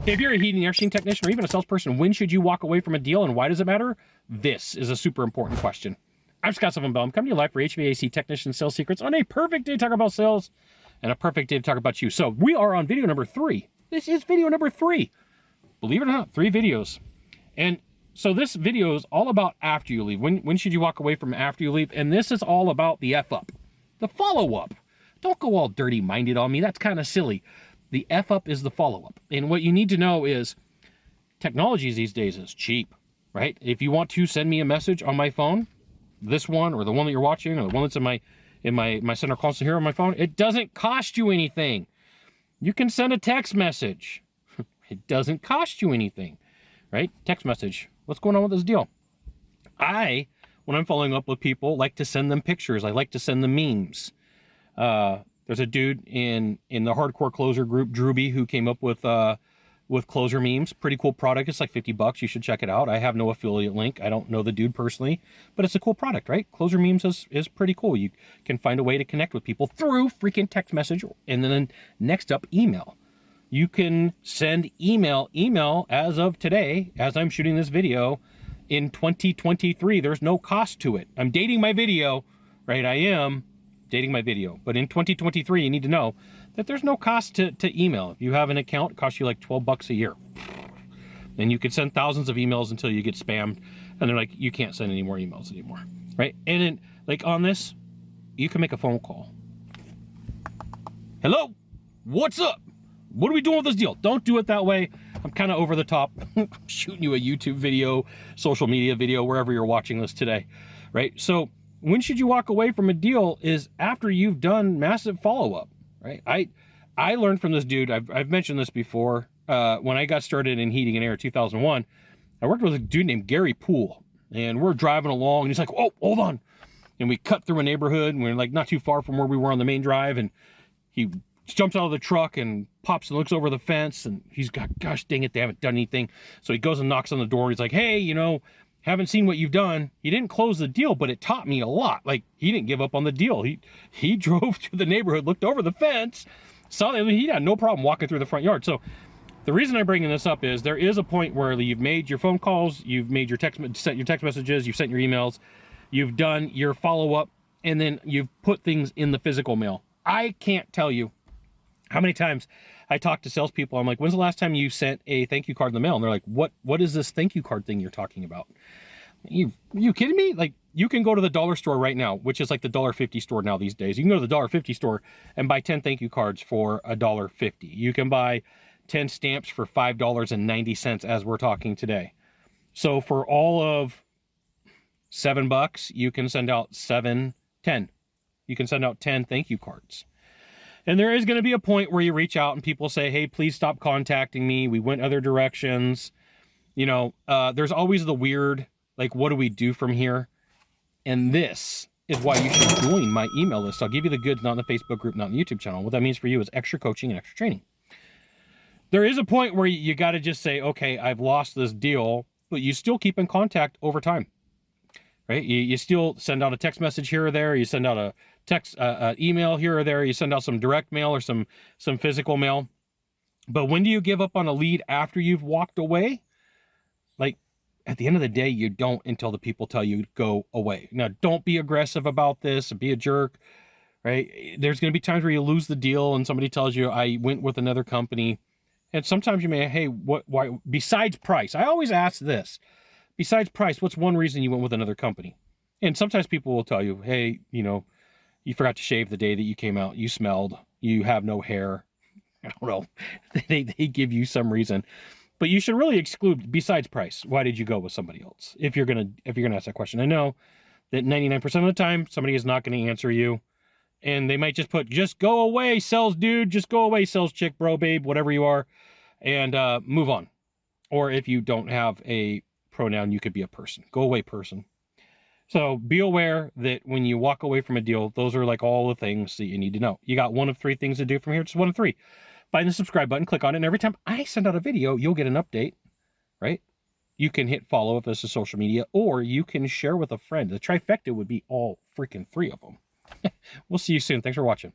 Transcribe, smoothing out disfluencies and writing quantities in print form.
If you're a heating and air conditioning technician or even a salesperson, when should you walk away from a deal and why does it matter? This is a super important question. I'm Scott Sylvan Bell. I'm coming to you live for HVAC Technician Sales Secrets on a perfect day to talk about sales and a perfect day to talk about you. So we are on video number 3. This is video number 3. Believe it or not, 3 videos. And so this video is all about after you leave. When should you walk away from after you leave? And this is all about the F-up, the follow-up. Don't go all dirty-minded on me. That's kind of silly. The F-up is the follow-up. And what you need to know is technology these days is cheap, right? If you want to send me a message on my phone, this one or the one that you're watching or the one that's in my center console here on my phone, it doesn't cost you anything. You can send a text message. It doesn't cost you anything, right? Text message. What's going on with this deal? When I'm following up with people, like to send them pictures. I like to send them memes. There's a dude in the hardcore closer group, Drewby, who came up with closer memes. Pretty cool product. It's like $50. You should check it out. I have no affiliate link. I don't know the dude personally, but it's a cool product, right? Closer memes is pretty cool. You can find a way to connect with people through freaking text message, and then next up, email. You can send email as of today, as I'm shooting this video in 2023. There's no cost to it. I'm dating my video, right? I am dating my video. But in 2023, you need to know that there's no cost to email. If you have an account, it costs you like $12 a year. And you can send thousands of emails until you get spammed. And they're like, you can't send any more emails anymore, right? And then, like on this, you can make a phone call. Hello? What's up? What are we doing with this deal? Don't do it that way. I'm kind of over the top. I'm shooting you a YouTube video, social media video, wherever you're watching this today, right? So when should you walk away from a deal is after you've done massive follow-up, right? I learned from this dude. I've mentioned this before. When I got started in heating and air in 2001, I worked with a dude named Gary Poole, and we're driving along, and he's like, oh, hold on. And we cut through a neighborhood, and we're like not too far from where we were on the main drive, and he jumps out of the truck and pops and looks over the fence, and he's got, gosh dang it, they haven't done anything. So he goes and knocks on the door. He's like, hey, haven't seen what you've done. He didn't close the deal, but it taught me a lot. Like, he didn't give up on the deal. He drove to the neighborhood, looked over the fence, saw that he had no problem walking through the front yard. So the reason I'm bringing this up is there is a point where you've made your phone calls, you've made your sent your text messages, you've sent your emails, you've done your follow-up, and then you've put things in the physical mail. I can't tell you how many times I talk to salespeople. I'm like, when's the last time you sent a thank you card in the mail? And they're like, what is this thank you card thing you're talking about? You kidding me? Like, you can go to the dollar store right now, which is like the $1.50 store now these days. You can go to the $1.50 store and buy 10 thank you cards for $1.50. You can buy 10 stamps for $5.90 as we're talking today. So for all of $7, you can send out 10. You can send out 10 thank you cards. And there is going to be a point where you reach out and people say, hey, please stop contacting me. We went other directions. There's always the weird, like, what do we do from here? And this is why you should join my email list. I'll give you the goods, not in the Facebook group, not in the YouTube channel. What that means for you is extra coaching and extra training. There is a point where you got to just say, okay, I've lost this deal, but you still keep in contact over time, right? You still send out a text message here or there. You send out a text, email here or there. You send out some direct mail or some physical mail. But when do you give up on a lead after you've walked away? Like, at the end of the day, you don't until the people tell you to go away. Now, don't be aggressive about this and be a jerk, right? There's going to be times where you lose the deal and somebody tells you, I went with another company. And sometimes you may, hey, why, besides price? I always ask this. Besides price, what's one reason you went with another company? And sometimes people will tell you, hey, you forgot to shave the day that you came out. You smelled. You have no hair. I don't know. They give you some reason. But you should really exclude besides price. Why did you go with somebody else? If you're gonna ask that question. I know that 99% of the time somebody is not going to answer you. And they might just put, just go away, sales dude. Just go away, sales chick, bro, babe, whatever you are. And move on. Or if you don't have a pronoun, you could be a person. Go away, person. So be aware that when you walk away from a deal, those are like all the things that you need to know. You got one of 3 things to do from here. Just one of 3. Find the subscribe button, click on it, and every time I send out a video, you'll get an update, right? You can hit follow if this is social media, or you can share with a friend. The trifecta would be all freaking 3 of them. We'll see you soon. Thanks for watching.